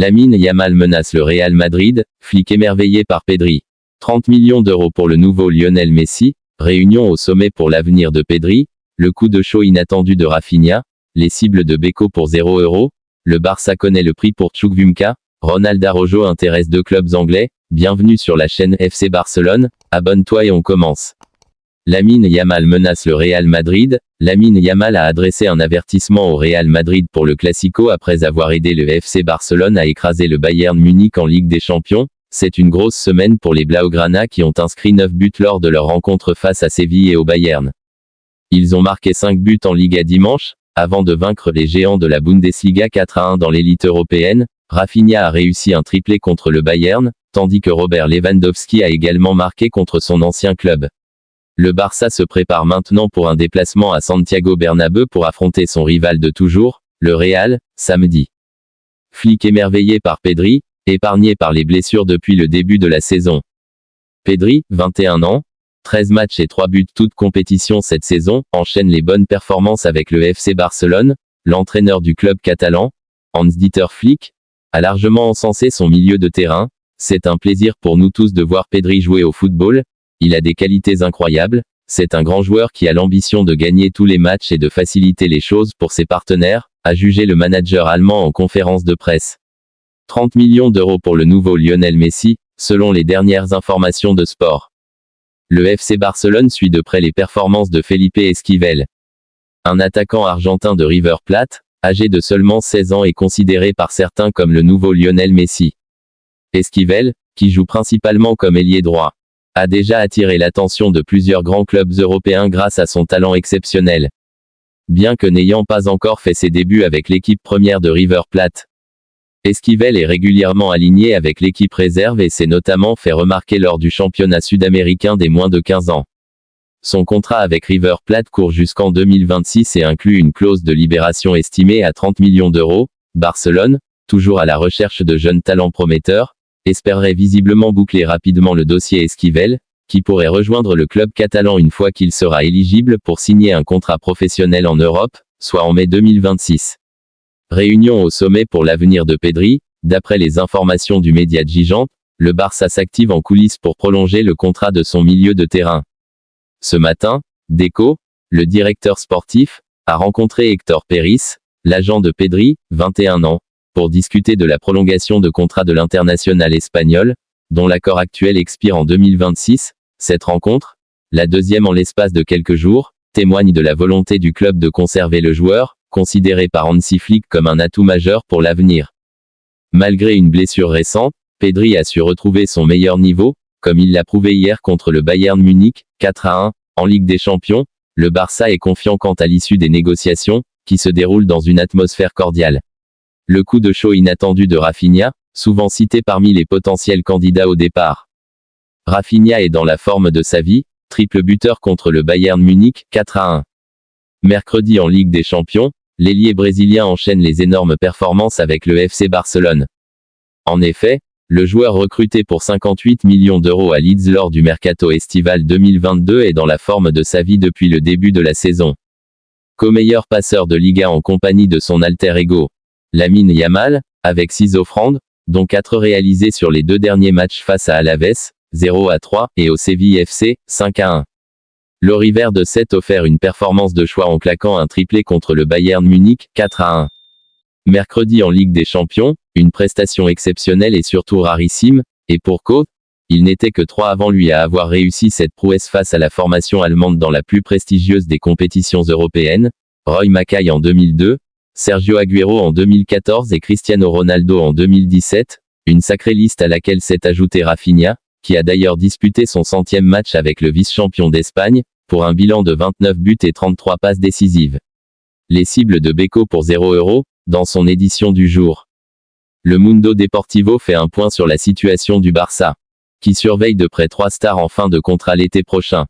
Lamine Yamal menace le Real Madrid, Flick émerveillé par Pedri. 30 millions d'euros pour le nouveau Lionel Messi, réunion au sommet pour l'avenir de Pedri, le coup de chaud inattendu de Rafinha, les cibles de Beko pour 0 €, le Barça connaît le prix pour Chukwuemeka, Ronald Araujo intéresse 2 clubs anglais, bienvenue sur la chaîne FC Barcelone, abonne-toi et on commence. Lamine Yamal menace le Real Madrid. Lamine Yamal a adressé un avertissement au Real Madrid pour le Classico après avoir aidé le FC Barcelone à écraser le Bayern Munich en Ligue des Champions. C'est une grosse semaine pour les Blaugrana qui ont inscrit 9 buts lors de leur rencontre face à Séville et au Bayern. Ils ont marqué 5 buts en Liga dimanche, avant de vaincre les géants de la Bundesliga 4-1 dans l'élite européenne. Rafinha a réussi un triplé contre le Bayern, tandis que Robert Lewandowski a également marqué contre son ancien club. Le Barça se prépare maintenant pour un déplacement à Santiago Bernabéu pour affronter son rival de toujours, le Real, samedi. Flick émerveillé par Pedri, épargné par les blessures depuis le début de la saison. Pedri, 21 ans, 13 matchs et 3 buts toutes compétitions cette saison, enchaîne les bonnes performances avec le FC Barcelone. L'entraîneur du club catalan, Hans-Dieter Flick, a largement encensé son milieu de terrain. C'est un plaisir pour nous tous de voir Pedri jouer au football. Il a des qualités incroyables, c'est un grand joueur qui a l'ambition de gagner tous les matchs et de faciliter les choses pour ses partenaires, a jugé le manager allemand en conférence de presse. 30 millions d'euros pour le nouveau Lionel Messi, selon les dernières informations de Sport. Le FC Barcelone suit de près les performances de Felipe Esquivel. Un attaquant argentin de River Plate, âgé de seulement 16 ans, est considéré par certains comme le nouveau Lionel Messi. Esquivel, qui joue principalement comme ailier droit, a déjà attiré l'attention de plusieurs grands clubs européens grâce à son talent exceptionnel. Bien que n'ayant pas encore fait ses débuts avec l'équipe première de River Plate, Esquivel est régulièrement aligné avec l'équipe réserve et s'est notamment fait remarquer lors du championnat sud-américain des moins de 15 ans. Son contrat avec River Plate court jusqu'en 2026 et inclut une clause de libération estimée à 30 millions d'euros. Barcelone, toujours à la recherche de jeunes talents prometteurs, espérerait visiblement boucler rapidement le dossier Esquivel, qui pourrait rejoindre le club catalan une fois qu'il sera éligible pour signer un contrat professionnel en Europe, soit en mai 2026. Réunion au sommet pour l'avenir de Pedri. D'après les informations du média Gigante, le Barça s'active en coulisses pour prolonger le contrat de son milieu de terrain. Ce matin, Deco, le directeur sportif, a rencontré Héctor Peris, l'agent de Pedri, 21 ans, pour discuter de la prolongation de contrat de l'international espagnol, dont l'accord actuel expire en 2026. Cette rencontre, la deuxième en l'espace de quelques jours, témoigne de la volonté du club de conserver le joueur, considéré par Hansi Flick comme un atout majeur pour l'avenir. Malgré une blessure récente, Pedri a su retrouver son meilleur niveau, comme il l'a prouvé hier contre le Bayern Munich, 4-1, en Ligue des Champions. Le Barça est confiant quant à l'issue des négociations, qui se déroulent dans une atmosphère cordiale. Le coup de chaud inattendu de Rafinha, souvent cité parmi les potentiels candidats au départ. Rafinha est dans la forme de sa vie, triple buteur contre le Bayern Munich, 4-1. Mercredi en Ligue des Champions, l'ailier brésilien enchaîne les énormes performances avec le FC Barcelone. En effet, le joueur recruté pour 58 millions d'euros à Leeds lors du mercato estival 2022 est dans la forme de sa vie depuis le début de la saison. Co-meilleur passeur de Liga en compagnie de son alter ego, Lamine Yamal, avec 6 offrandes, dont 4 réalisées sur les 2 derniers matchs face à Alaves, 0-3, et au Séville FC, 5-1. L'Orivert de 7 offert une performance de choix en claquant un triplé contre le Bayern Munich, 4-1. Mercredi en Ligue des Champions, une prestation exceptionnelle et surtout rarissime, et pour cause, il n'était que 3 avant lui à avoir réussi cette prouesse face à la formation allemande dans la plus prestigieuse des compétitions européennes, Roy Mackay en 2002, Sergio Agüero en 2014 et Cristiano Ronaldo en 2017, une sacrée liste à laquelle s'est ajouté Rafinha, qui a d'ailleurs disputé son 100e match avec le vice-champion d'Espagne, pour un bilan de 29 buts et 33 passes décisives. Les cibles de Beko pour 0 €, dans son édition du jour. Le Mundo Deportivo fait un point sur la situation du Barça, qui surveille de près 3 stars en fin de contrat l'été prochain.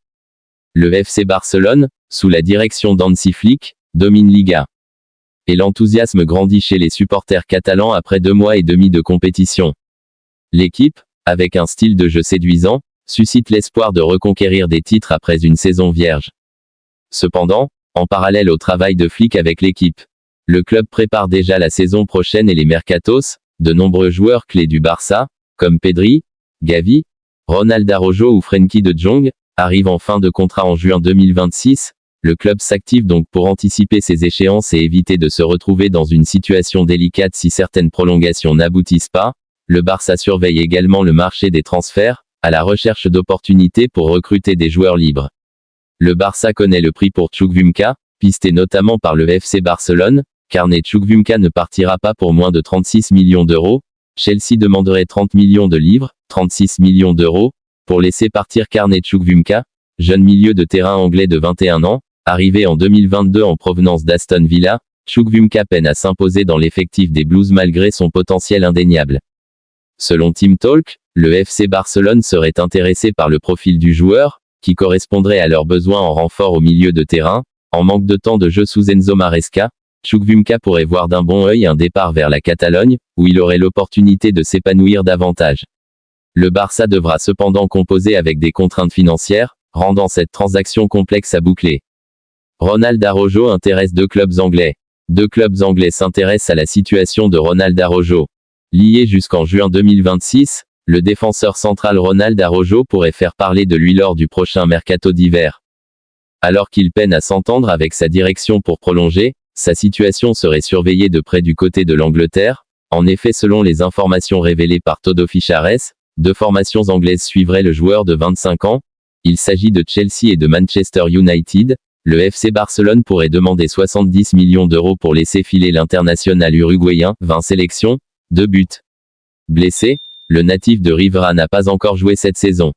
Le FC Barcelone, sous la direction d'Hansi Flick, domine Liga. Et l'enthousiasme grandit chez les supporters catalans après 2 mois et demi de compétition. L'équipe, avec un style de jeu séduisant, suscite l'espoir de reconquérir des titres après une saison vierge. Cependant, en parallèle au travail de Flick avec l'équipe, le club prépare déjà la saison prochaine et les mercatos, De nombreux joueurs clés du Barça, comme Pedri, Gavi, Ronald Araujo ou Frenkie de Jong, arrivent en fin de contrat en juin 2026. Le club s'active donc pour anticiper ces échéances et éviter de se retrouver dans une situation délicate si certaines prolongations n'aboutissent pas. Le Barça surveille également le marché des transferts, à la recherche d'opportunités pour recruter des joueurs libres. Le Barça connaît le prix pour Chukwuemeka, pisté notamment par le FC Barcelone, car Chukwuemeka ne partira pas pour moins de 36 millions d'euros. Chelsea demanderait 30 millions de livres, 36 millions d'euros, pour laisser partir Chukwuemeka, jeune milieu de terrain anglais de 21 ans, arrivé en 2022 en provenance d'Aston Villa. Chukwuemeka peine à s'imposer dans l'effectif des Blues malgré son potentiel indéniable. Selon Team Talk, le FC Barcelone serait intéressé par le profil du joueur, qui correspondrait à leurs besoins en renfort au milieu de terrain. En manque de temps de jeu sous Enzo Maresca, Chukwuemeka pourrait voir d'un bon œil un départ vers la Catalogne, où il aurait l'opportunité de s'épanouir davantage. Le Barça devra cependant composer avec des contraintes financières, rendant cette transaction complexe à boucler. Ronald Araujo intéresse 2 clubs anglais. 2 clubs anglais s'intéressent à la situation de Ronald Araujo. Lié jusqu'en juin 2026, le défenseur central Ronald Araujo pourrait faire parler de lui lors du prochain mercato d'hiver. Alors qu'il peine à s'entendre avec sa direction pour prolonger, sa situation serait surveillée de près du côté de l'Angleterre. En effet, selon les informations révélées par Todo Fichares, 2 formations anglaises suivraient le joueur de 25 ans. Il s'agit de Chelsea et de Manchester United. Le FC Barcelone pourrait demander 70 millions d'euros pour laisser filer l'international uruguayen, 20 sélections, 2 buts. Blessé, le natif de Rivera n'a pas encore joué cette saison.